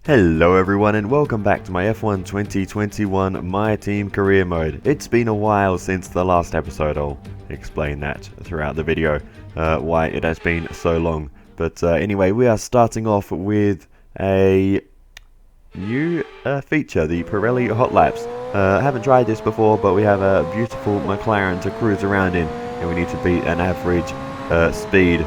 Hello everyone and welcome back to my F1 2021 My Team Career Mode. It's been a while since the last episode. I'll explain that throughout the video, why it has been so long. But anyway, we are starting off with a new feature, the Pirelli Hot Laps. I haven't tried this before, but we have a beautiful McLaren to cruise around in, and we need to beat an average speed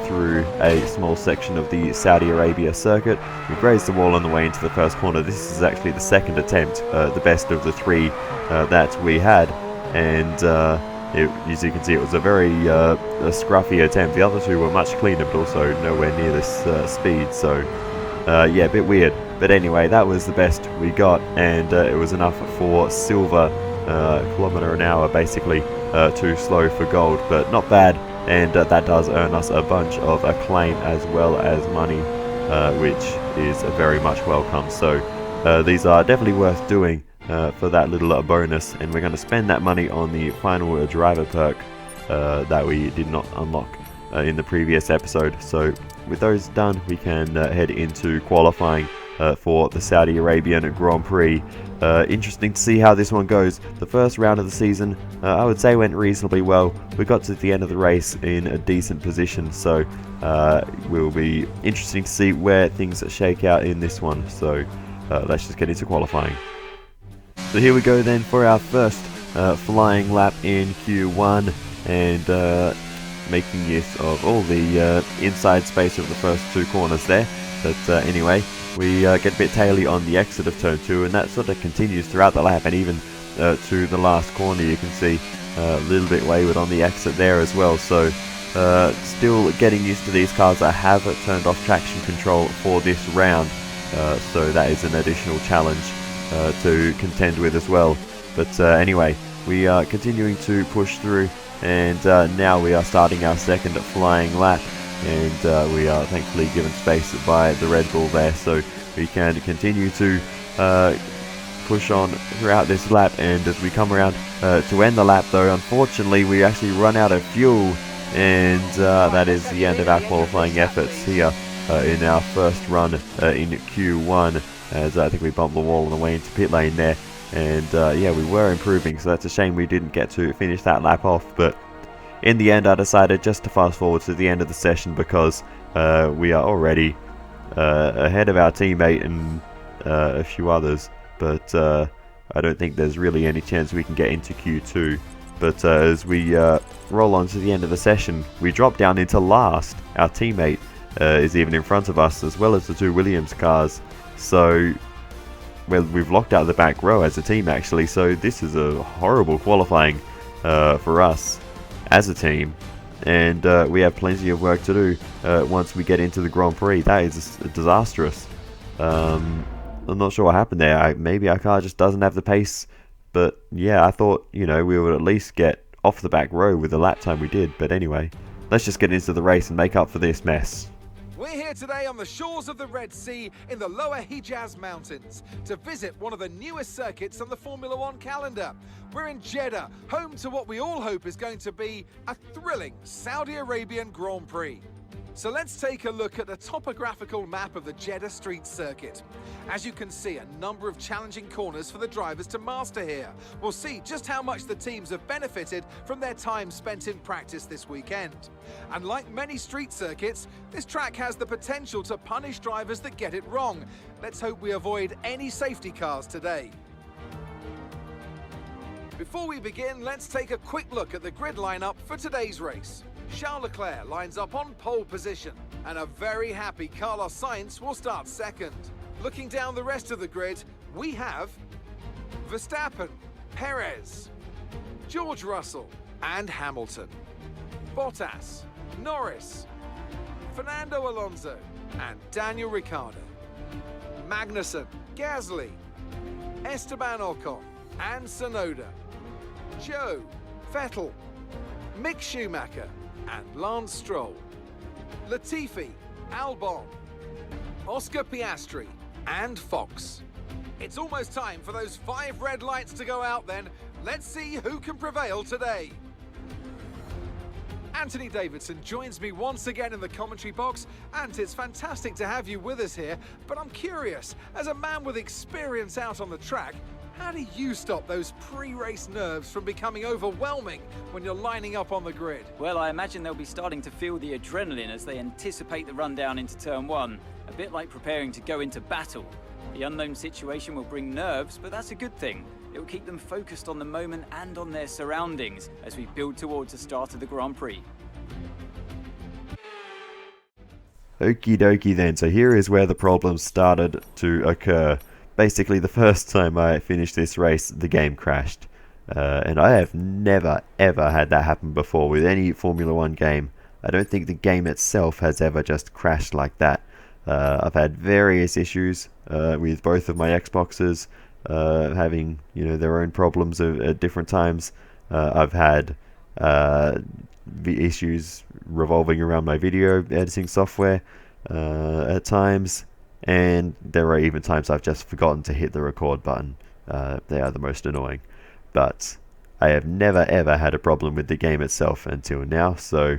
through a small section of the Saudi Arabia circuit. We grazed the wall on the way into the first corner. This is actually the second attempt, the best of the three that we had, and as you can see, it was a very scruffy attempt. The other two were much cleaner, but also nowhere near this speed, so yeah, a bit weird. But anyway, that was the best we got, and it was enough for silver, kilometre an hour basically, too slow for gold, but not bad. And that does earn us a bunch of acclaim as well as money, which is very much welcome. So these are definitely worth doing for that little bonus, and we're going to spend that money on the final driver perk that we did not unlock in the previous episode. So with those done, we can head into qualifying for the Saudi Arabian Grand Prix. Interesting to see how this one goes. The first round of the season, I would say, went reasonably well. We got to the end of the race in a decent position, so will be interesting to see where things shake out in this one. So let's just get into qualifying. So here we go then for our first flying lap in Q1, and making use of all the inside space of the first two corners there. But anyway, we get a bit taily on the exit of turn 2, and that sort of continues throughout the lap, and even to the last corner you can see a little bit wayward on the exit there as well. So still getting used to these cars. I have turned off traction control for this round, so that is an additional challenge to contend with as well. But anyway, we are continuing to push through, and now we are starting our second flying lap. And we are thankfully given space by the Red Bull there, so we can continue to push on throughout this lap. And as we come around to end the lap, though, unfortunately we actually run out of fuel, and that is the end of our qualifying efforts here in our first run in Q1, as I think we bumped the wall on the way into pit lane there. And yeah, we were improving, so that's a shame we didn't get to finish that lap off. But in the end, I decided just to fast forward to the end of the session, because we are already ahead of our teammate and a few others. But I don't think there's really any chance we can get into Q2. But as we roll on to the end of the session, we drop down into last. Our teammate is even in front of us, as well as the two Williams cars. So, well, we've locked out the back row as a team, actually. So this is a horrible qualifying for us as a team, and we have plenty of work to do once we get into the Grand Prix. That is disastrous. I'm not sure what happened there. Maybe our car just doesn't have the pace, but yeah, I thought, you know, we would at least get off the back row with the lap time we did. But anyway, let's just get into the race and make up for this mess. We're here today on the shores of the Red Sea in the lower Hijaz Mountains to visit one of the newest circuits on the Formula One calendar. We're in Jeddah, home to what we all hope is going to be a thrilling Saudi Arabian Grand Prix. So let's take a look at the topographical map of the Jeddah Street Circuit. As you can see, a number of challenging corners for the drivers to master here. We'll see just how much the teams have benefited from their time spent in practice this weekend. And like many street circuits, this track has the potential to punish drivers that get it wrong. Let's hope we avoid any safety cars today. Before we begin, let's take a quick look at the grid lineup for today's race. Charles Leclerc lines up on pole position, and a very happy Carlos Sainz will start second. Looking down the rest of the grid, we have Verstappen, Perez, George Russell and Hamilton, Bottas, Norris, Fernando Alonso and Daniel Ricciardo, Magnussen, Gasly, Esteban Ocon and Tsunoda, Joe, Vettel, Mick Schumacher and Lance Stroll, Latifi, Albon, Oscar Piastri and Fox. It's almost time for those 5 red lights to go out then. Let's see who can prevail today. Anthony Davidson joins me once again in the commentary box, and it's fantastic to have you with us here, but I'm curious, as a man with experience out on the track, how do you stop those pre-race nerves from becoming overwhelming when you're lining up on the grid? Well, I imagine they'll be starting to feel the adrenaline as they anticipate the run down into turn 1, a bit like preparing to go into battle. The unknown situation will bring nerves, but that's a good thing. It will keep them focused on the moment and on their surroundings as we build towards the start of the Grand Prix. Okie dokie then, so here is where the problems started to occur. Basically, the first time I finished this race, the game crashed. And I have never ever had that happen before with any Formula 1 game. I don't think the game itself has ever just crashed like that. I've had various issues with both of my Xboxes having, their own problems at different times. I've had the issues revolving around my video editing software at times, and there are even times I've just forgotten to hit the record button. They are the most annoying, but I have never ever had a problem with the game itself until now, so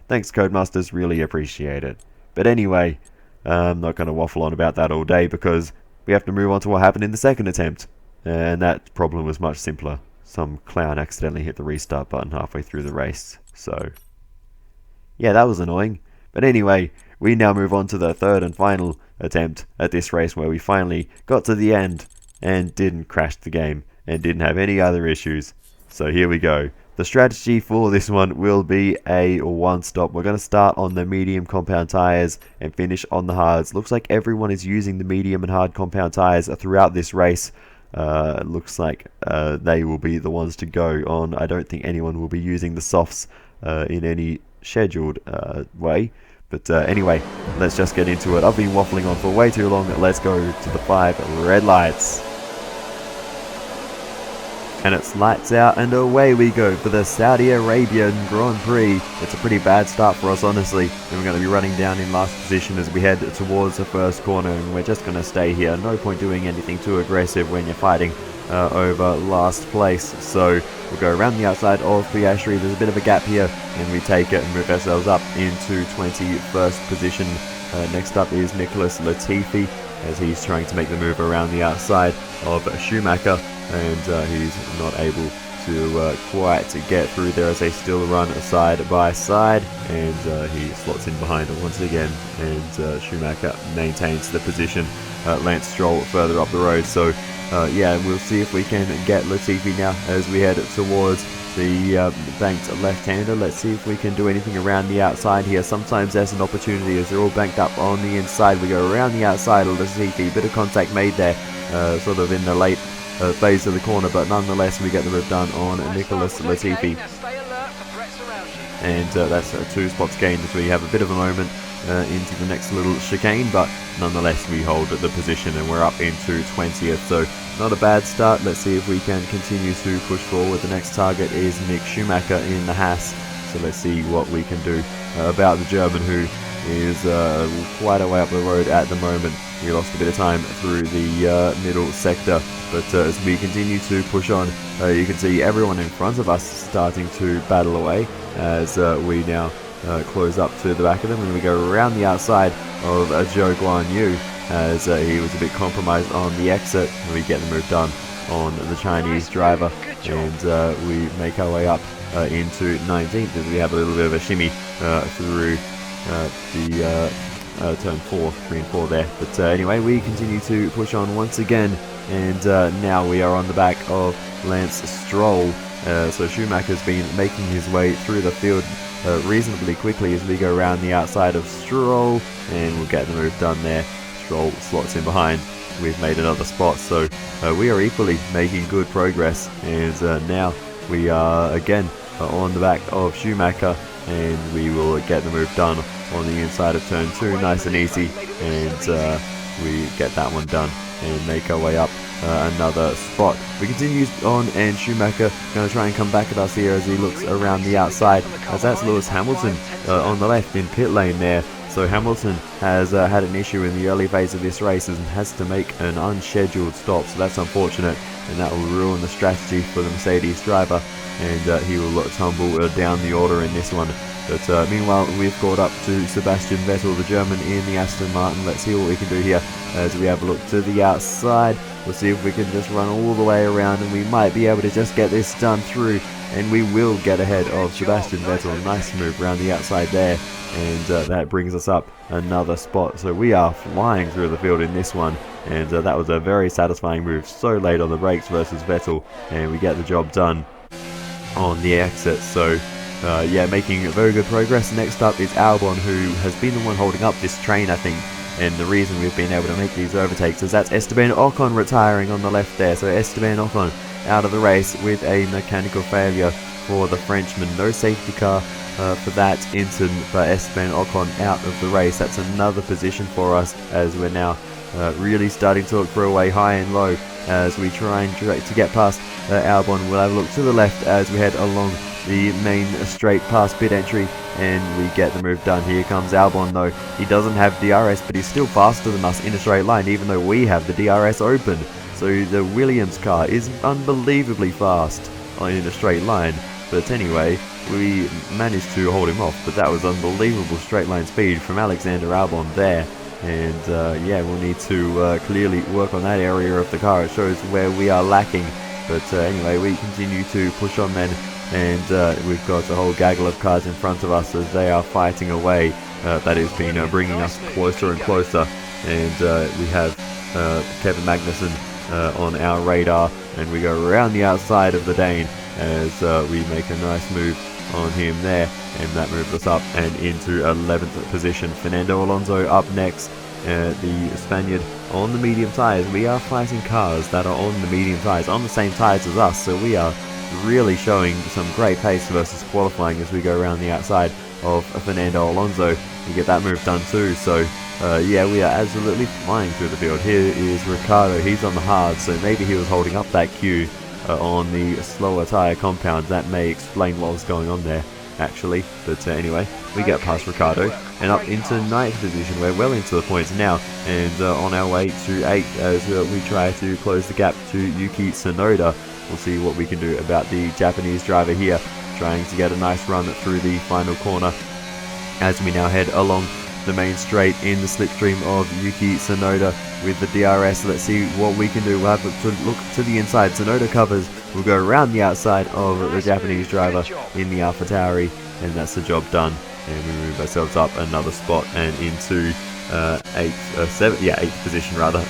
thanks Codemasters, really appreciate it. But anyway, I'm not going to waffle on about that all day because we have to move on to what happened in the second attempt, and that problem was much simpler. Some clown accidentally hit the restart button halfway through the race, so yeah, that was annoying. But anyway, we now move on to the third and final attempt at this race, where we finally got to the end and didn't crash the game and didn't have any other issues. So here we go. The strategy for this one will be a one stop. We're going to start on the medium compound tyres and finish on the hards. Looks like everyone is using the medium and hard compound tyres throughout this race. It looks like they will be the ones to go on. I don't think anyone will be using the softs in any scheduled way. But anyway, let's just get into it. I've been waffling on for way too long. Let's go to the 5 red lights. And it's lights out and away we go for the Saudi Arabian Grand Prix. It's a pretty bad start for us, honestly, and we're going to be running down in last position as we head towards the first corner, and we're just going to stay here. No point doing anything too aggressive when you're fighting over last place. So we'll go around the outside of Piastri. There's a bit of a gap here, and we take it and move ourselves up into 21st position. Next up is Nicholas Latifi, as he's trying to make the move around the outside of Schumacher, and he's not able to quite get through there as they still run side by side, and he slots in behind once again, and Schumacher maintains the position. Lance Stroll further up the road, so yeah, we'll see if we can get Latifi now as we head towards the banked left-hander. Let's see if we can do anything around the outside here. Sometimes there's an opportunity as they're all banked up on the inside. We go around the outside of Latifi. Bit of contact made there, sort of in the late phase of the corner, but nonetheless we get the move done on Nicholas Latifi. And that's 2 spots gained as we have a bit of a moment into the next little chicane, but nonetheless we hold the position and we're up into 20th, so not a bad start. Let's see if we can continue to push forward. The next target is Mick Schumacher in the Haas, so let's see what we can do about the German, who is quite a way up the road at the moment. We lost a bit of time through the middle sector, but as we continue to push on, you can see everyone in front of us starting to battle away as we now close up to the back of them, and we go around the outside of Zhou Guanyu as he was a bit compromised on the exit, and we get the move done on the Chinese driver, and we make our way up into 19th as we have a little bit of a shimmy through the turn 3 and 4 there. But anyway, we continue to push on once again, and now we are on the back of Lance Stroll. So Schumacher's been making his way through the field reasonably quickly as we go around the outside of Stroll, and we'll get the move done there. Stroll slots in behind. We've made another spot, so we are equally making good progress, and now we are again on the back of Schumacher, and we will get the move done on the inside of turn 2, nice and easy, and we get that one done and make our way up another spot. We continue on, and Schumacher going to try and come back at us here as he looks around the outside, as that's Lewis Hamilton on the left in pit lane there. So Hamilton has had an issue in the early phase of this race and has to make an unscheduled stop, so that's unfortunate, and that will ruin the strategy for the Mercedes driver, and he will tumble down the order in this one. But meanwhile, we've caught up to Sebastian Vettel, the German, in the Aston Martin. Let's see what we can do here as we have a look to the outside. We'll see if we can just run all the way around, and we might be able to just get this done through, and we will get ahead of Sebastian Vettel. Nice move around the outside there, and that brings us up another spot. So we are flying through the field in this one, and that was a very satisfying move so late on the brakes versus Vettel, and we get the job done on the exit. So yeah, making very good progress. Next up is Albon, who has been the one holding up this train, I think, and the reason we've been able to make these overtakes is that's Esteban Ocon retiring on the left there. So Esteban Ocon out of the race with a mechanical failure for the Frenchman. No safety car for that incident, but Esteban Ocon out of the race. That's another position for us as we're now really starting to look for a way high and low as we try and to get past Albon. We'll have a look to the left as we head along the main straight past pit entry, and we get the move done. Here comes Albon though. He doesn't have DRS, but he's still faster than us in a straight line, even though we have the DRS open. So the Williams car is unbelievably fast in a straight line. But anyway, we managed to hold him off, but that was unbelievable straight line speed from Alexander Albon there. And yeah, we'll need to clearly work on that area of the car. It shows where we are lacking. But anyway, we continue to push on then, and we've got a whole gaggle of cars in front of us as they are fighting away. That has been bringing us closer and closer, and we have Kevin Magnussen on our radar, and we go around the outside of the Dane as we make a nice move on him there, and that moves us up and into 11th position. Fernando Alonso up next, the Spaniard on the medium tyres. We are fighting cars that are on the medium tyres, on the same tyres as us, so we are really showing some great pace versus qualifying as we go around the outside of Fernando Alonso. We get that move done too, so yeah, we are absolutely flying through the field. Here is Ricciardo. He's on the hard, so maybe he was holding up that queue on the slower tyre compound. That may explain what was going on there, actually. But anyway, we get past Ricciardo and up into 9th position. We're well into the points now, and on our way to 8th as we try to close the gap to Yuki Tsunoda. We'll see what we can do about the Japanese driver here, trying to get a nice run through the final corner as we now head along the main straight in the slipstream of Yuki Tsunoda with the DRS. Let's see what we can do. We'll have to look to the inside. Tsunoda covers. We'll go around the outside of the Japanese driver in the AlphaTauri, and that's the job done. And we move ourselves up another spot and into 8th position rather.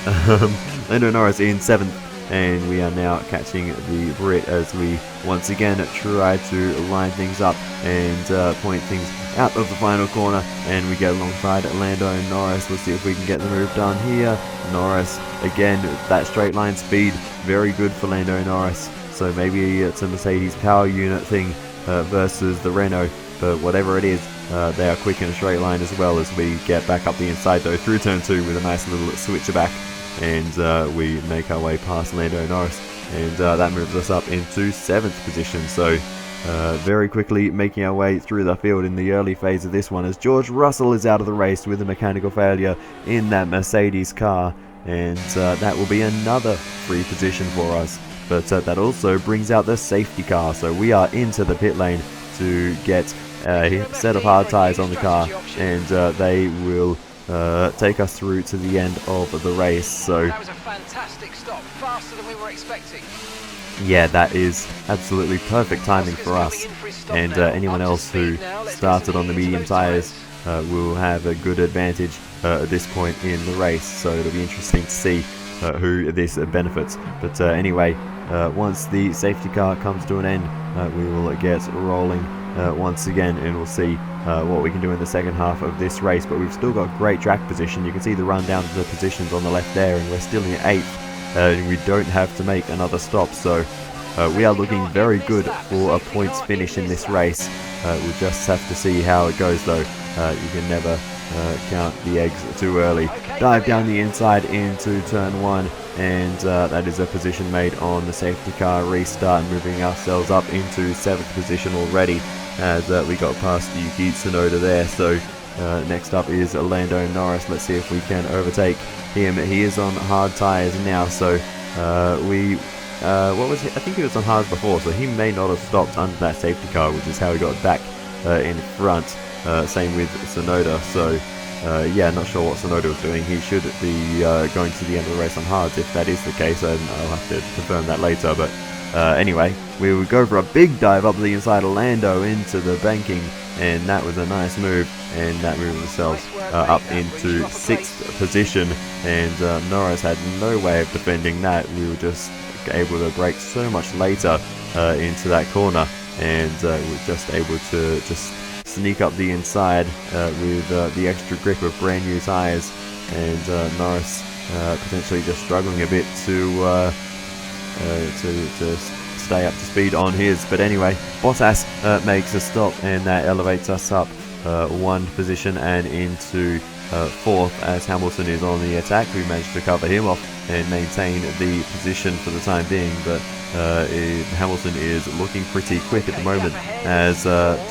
Lando Norris in 7th, and we are now catching the Brit as we once again try to line things up and point things out of the final corner, and we get alongside Lando Norris. We'll see if we can get the move done here. Norris again, that straight line speed, very good for Lando Norris. So maybe it's a Mercedes power unit thing versus the Renault, but whatever it is, they are quick in a straight line as well as we get back up the inside though through turn 2 with a nice little switcher back, and we make our way past Lando Norris, and that moves us up into 7th position. So very quickly making our way through the field in the early phase of this one as George Russell is out of the race with a mechanical failure in that Mercedes car, and that will be another free position for us. But that also brings out the safety car, so we are into the pit lane to get a set of hard tyres on the car, and they will take us through to the end of the race. So that was a fantastic stop, faster than we were expecting. Yeah, that is absolutely perfect timing for us, and anyone else who started on the medium tyres will have a good advantage at this point in the race, so it'll be interesting to see who this benefits. But anyway, once the safety car comes to an end, we will get rolling once again, and we'll see what we can do in the second half of this race. But we've still got great track position. You can see the rundown of the positions on the left there, and we're still in 8th. And we don't have to make another stop, so we are looking very good for a points finish in this race. We'll just have to see how it goes though. You can never count the eggs too early. Dive down the inside into turn 1, and that is a position made on the safety car restart, moving ourselves up into 7th position already as we got past Yuki Tsunoda there. So Next up is Lando Norris. Let's see if we can overtake him. He is on hard tyres now, so what was he? I think he was on hards before, so he may not have stopped under that safety car, which is how he got back in front. Same with Tsunoda, so yeah, not sure what Tsunoda was doing. He should be going to the end of the race on hards. If that is the case, I'll have to confirm that later, but anyway, we would go for a big dive up the inside of Lando into the banking, and that was a nice move, and that moved themselves up into 6th position, and Norris had no way of defending that. We were just able to brake so much later into that corner, and we were just able to just sneak up the inside with the extra grip of brand new tyres, and Norris potentially just struggling a bit to stay up to speed on his. But anyway, Bottas makes a stop, and that elevates us up 1 position and into 4th as Hamilton is on the attack. We managed to cover him off and maintain the position for the time being, but Hamilton is looking pretty quick at the moment as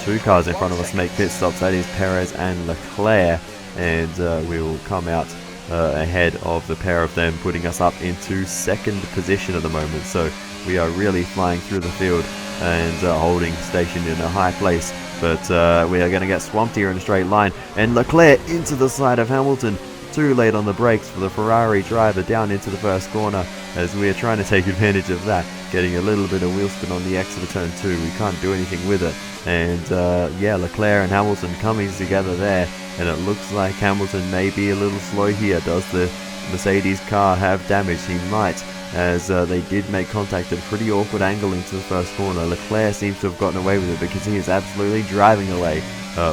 2 cars in front of us make pit stops. That is Perez and Leclerc, and we will come out ahead of the pair of them, putting us up into 2nd position at the moment. So we are really flying through the field and holding station in a high place, but we are going to get swamped here in a straight line, and Leclerc into the side of Hamilton. Too late on the brakes for the Ferrari driver down into the first corner, as we are trying to take advantage of that, getting a little bit of wheel spin on the exit of turn 2. We can't do anything with it, and yeah, Leclerc and Hamilton coming together there, and it looks like Hamilton may be a little slow here. Does the Mercedes car have damage? He might, as they did make contact at a pretty awkward angle into the first corner. Leclerc seems to have gotten away with it because he is absolutely driving away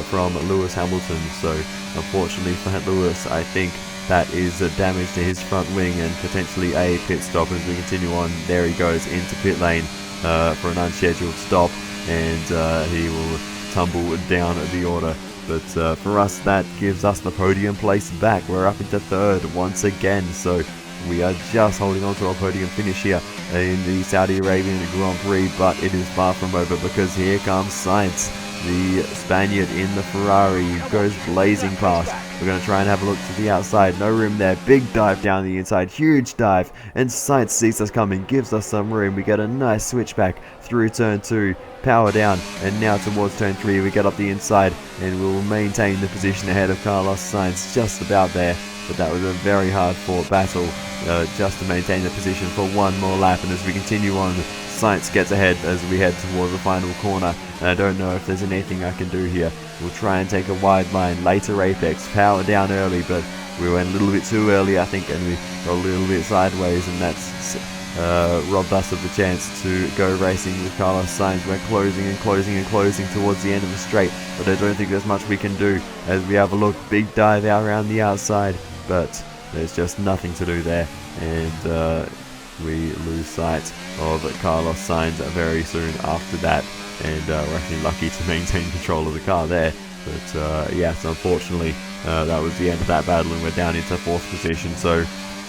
from Lewis Hamilton. So unfortunately for Lewis, I think that is damage to his front wing and potentially a pit stop as we continue on. There he goes into pit lane for an unscheduled stop, and he will tumble down the order. But for us, that gives us the podium place back. We're up into 3rd once again, so we are just holding on to our podium finish here in the Saudi Arabian Grand Prix, but it is far from over because here comes Sainz, the Spaniard in the Ferrari, goes blazing past. We're going to try and have a look to the outside. No room there. Big dive down the inside. Huge dive. And Sainz sees us coming. Gives us some room. We get a nice switchback through turn 2. Power down. And now towards turn 3. We get up the inside. And we will maintain the position ahead of Carlos Sainz. Just about there. But that was a very hard fought battle. Just to maintain the position for 1 more lap. And as we continue on, Sainz gets ahead as we head towards the final corner, and I don't know if there's anything I can do here. We'll try and take a wide line, later apex, power down early, but we went a little bit too early, I think, and we got a little bit sideways, and that's robbed us of the chance to go racing with Carlos Sainz. We're closing and closing and closing towards the end of the straight, but I don't think there's much we can do as we have a look. Big dive out around the outside, but there's just nothing to do there, and we lose sight of Carlos Sainz very soon after that, and we're actually lucky to maintain control of the car there. But yes, unfortunately, that was the end of that battle, and we're down into 4th position. So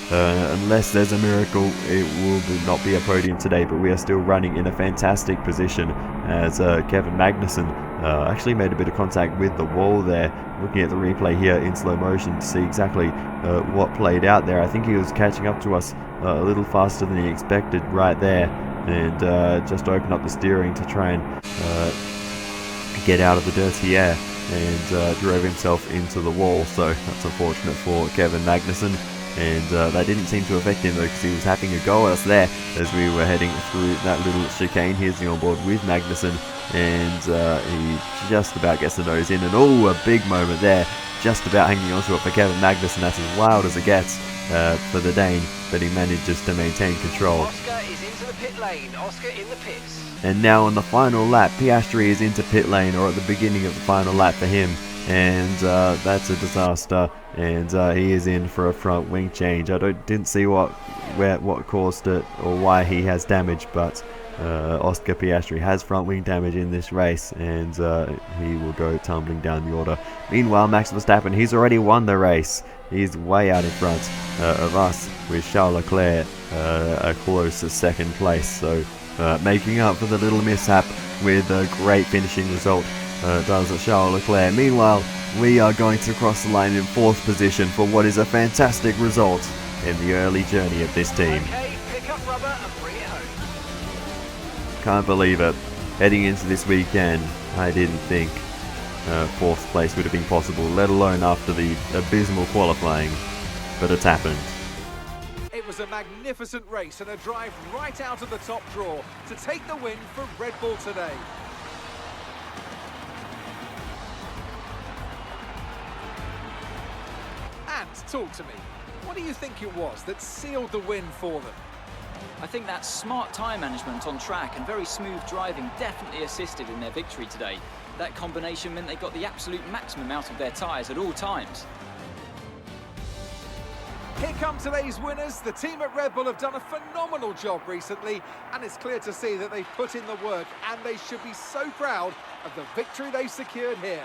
unless there's a miracle, it will not be a podium today, but we are still running in a fantastic position as Kevin Magnussen actually made a bit of contact with the wall there. Looking at the replay here in slow motion to see exactly what played out there. I think he was catching up to us a little faster than he expected right there, and just opened up the steering to try and get out of the dirty air, and drove himself into the wall. So that's unfortunate for Kevin Magnussen, and that didn't seem to affect him though, because he was having a go at us there as we were heading through that little chicane. Here's the onboard with Magnussen, and he just about gets the nose in, and oh, a big moment there, just about hanging onto it for Kevin Magnussen. That's as wild as it gets for the Dane, but he manages to maintain control. Oscar is into the pit lane. Oscar in the pits. And now on the final lap, Piastri is into pit lane, or at the beginning of the final lap for him, and that's a disaster, and he is in for a front wing change. I didn't see what caused it or why he has damage, but Oscar Piastri has front wing damage in this race, and he will go tumbling down the order. Meanwhile, Max Verstappen, he's already won the race. He's way out in front of us, with Charles Leclerc a close 2nd place. So making up for the little mishap with a great finishing result does Charles Leclerc. Meanwhile, we are going to cross the line in 4th position for what is a fantastic result in the early journey of this team. Okay, pick up rubber and bring it home. Can't believe it. Heading into this weekend, I didn't think 4th place would have been possible, let alone after the abysmal qualifying, but it's happened. It was a magnificent race and a drive right out of the top draw to take the win for Red Bull today. And talk to me, what do you think it was that sealed the win for them? I think that smart tyre management on track and very smooth driving definitely assisted in their victory today. That combination meant they got the absolute maximum out of their tyres at all times. Here come today's winners. The team at Red Bull have done a phenomenal job recently, and it's clear to see that they've put in the work, and they should be so proud of the victory they've secured here.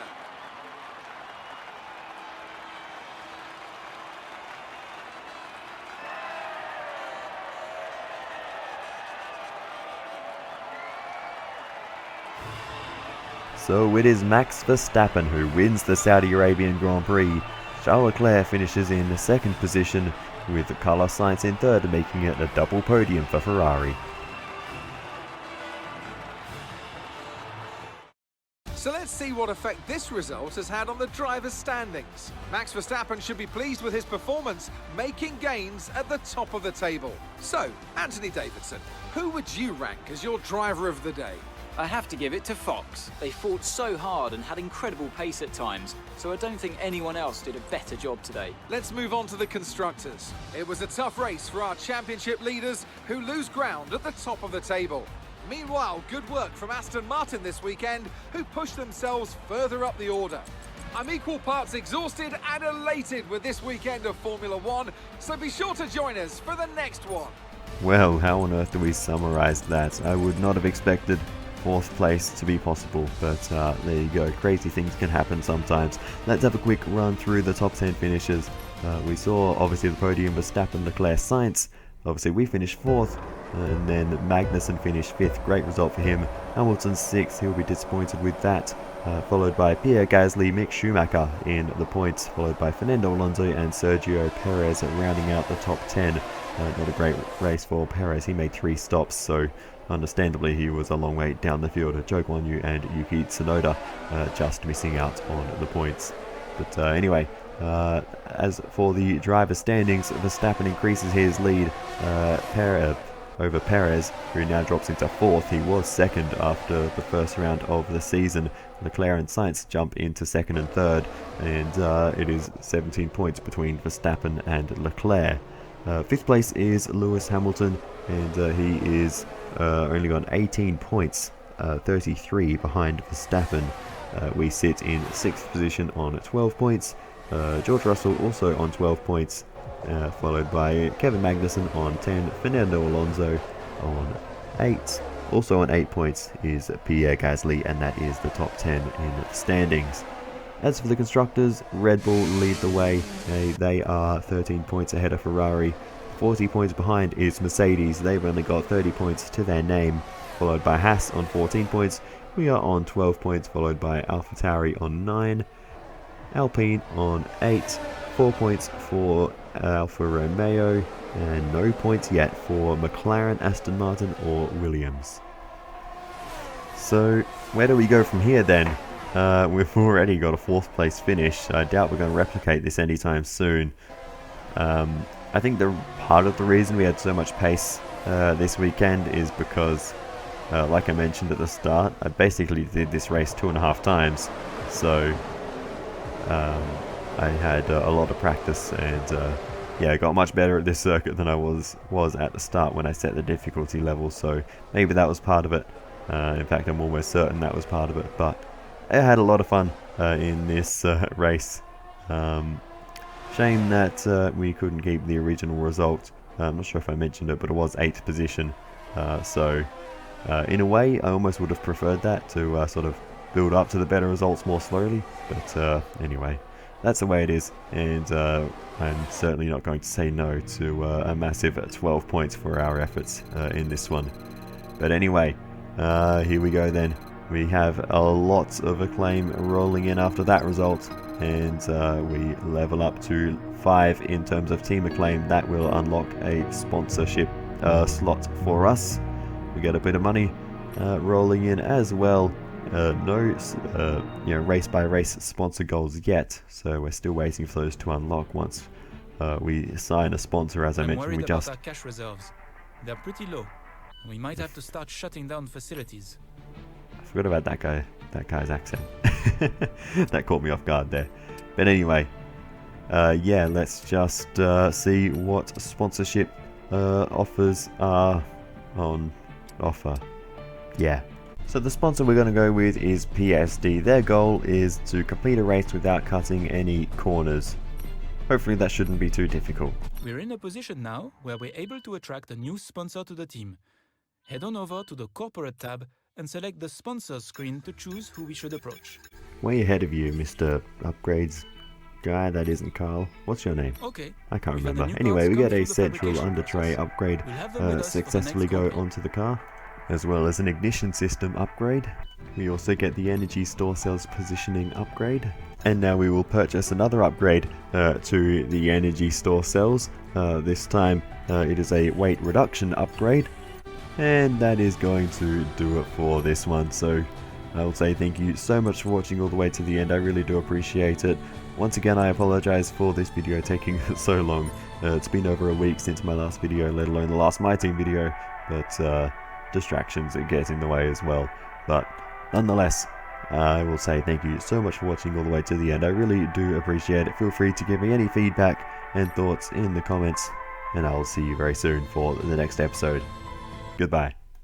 So it is Max Verstappen who wins the Saudi Arabian Grand Prix. Charles Leclerc finishes in 2nd position, with Carlos Sainz in 3rd, making it a double podium for Ferrari. So let's see what effect this result has had on the drivers' standings. Max Verstappen should be pleased with his performance, making gains at the top of the table. So, Anthony Davidson, who would you rank as your driver of the day? I have to give it to Fox. They fought so hard and had incredible pace at times, so I don't think anyone else did a better job today. Let's move on to the constructors. It was a tough race for our championship leaders, who lose ground at the top of the table. Meanwhile, good work from Aston Martin this weekend, who pushed themselves further up the order. I'm equal parts exhausted and elated with this weekend of Formula One, so be sure to join us for the next one. Well, how on earth do we summarise that? I would not have expected 4th place to be possible, but there you go, crazy things can happen sometimes. Let's have a quick run through the top 10 finishes. We saw obviously the podium, Verstappen, Leclerc, Sainz. Obviously we finished 4th, and then Magnussen finished 5th, great result for him. Hamilton 6th, he'll be disappointed with that. Followed by Pierre Gasly, Mick Schumacher in the points, followed by Fernando Alonso and Sergio Perez rounding out the top 10. Not a great race for Perez, he made 3 stops, so understandably he was a long way down the field. Zhou Guanyu and Yuki Tsunoda just missing out on the points. But anyway, as for the driver standings, Verstappen increases his lead over Perez, who now drops into 4th. He was 2nd after the first round of the season. Leclerc and Sainz jump into 2nd and 3rd, and it is 17 points between Verstappen and Leclerc. 5th place is Lewis Hamilton, and he is only got 18 points, 33 behind Verstappen. We sit in 6th position on 12 points. George Russell also on 12 points, followed by Kevin Magnussen on 10, Fernando Alonso on 8. Also on 8 points is Pierre Gasly, and that is the top 10 in the standings. As for the constructors, Red Bull lead the way. They are 13 points ahead of Ferrari. 40 points behind is Mercedes. They've only got 30 points to their name, followed by Haas on 14 points. We are on 12 points, followed by AlphaTauri on 9. Alpine on 8. 4 points for Alfa Romeo, and no points yet for McLaren, Aston Martin or Williams. So where do we go from here then? We've already got a 4th place finish. I doubt we're going to replicate this anytime soon. I think the part of the reason we had so much pace this weekend is because, like I mentioned at the start, I basically did this race 2.5 times. So I had a lot of practice, and yeah, I got much better at this circuit than I was at the start when I set the difficulty level. So maybe that was part of it. In fact, I'm almost certain that was part of it. But I had a lot of fun in this race. Shame that we couldn't keep the original result. I'm not sure if I mentioned it, but it was 8th position. So in a way, I almost would have preferred that to sort of build up to the better results more slowly. But anyway, that's the way it is. And I'm certainly not going to say no to a massive 12 points for our efforts in this one. But anyway, here we go then. We have a lot of acclaim rolling in after that result, and we level up to 5 in terms of team acclaim. That will unlock a sponsorship slot for us. We get a bit of money rolling in as well. No race by race sponsor goals yet, so we're still waiting for those to unlock once we sign a sponsor. As I mentioned, we just about our cash reserves. They're pretty low. We might have to start shutting down facilities. I forgot about that guy's accent. That caught me off guard there. But anyway, yeah, let's just see what sponsorship offers are on offer. Yeah. So the sponsor we're going to go with is PSD. Their goal is to complete a race without cutting any corners. Hopefully that shouldn't be too difficult. We're in a position now where we're able to attract a new sponsor to the team. Head on over to the corporate tab and select the sponsors screen to choose who we should approach. Way ahead of you, Mr. Upgrades guy. That isn't Carl. What's your name? Okay. I can't We've had remember. the new Anyway, parts we come get a through the central fabrication under tray process. upgrade We'll have them with us for the successfully next go Grand Prix. onto the car, as well as an ignition system upgrade. We also get the energy store cells positioning upgrade. And now we will purchase another upgrade to the energy store cells. This time it is a weight reduction upgrade. And that is going to do it for this one. So I will say thank you so much for watching all the way to the end. I really do appreciate it. Once again, I apologize for this video taking so long. It's been over a week since my last video, let alone the last My Team video. But distractions get in the way as well. But nonetheless, I will say thank you so much for watching all the way to the end. I really do appreciate it. Feel free to give me any feedback and thoughts in the comments. And I will see you very soon for the next episode. Goodbye.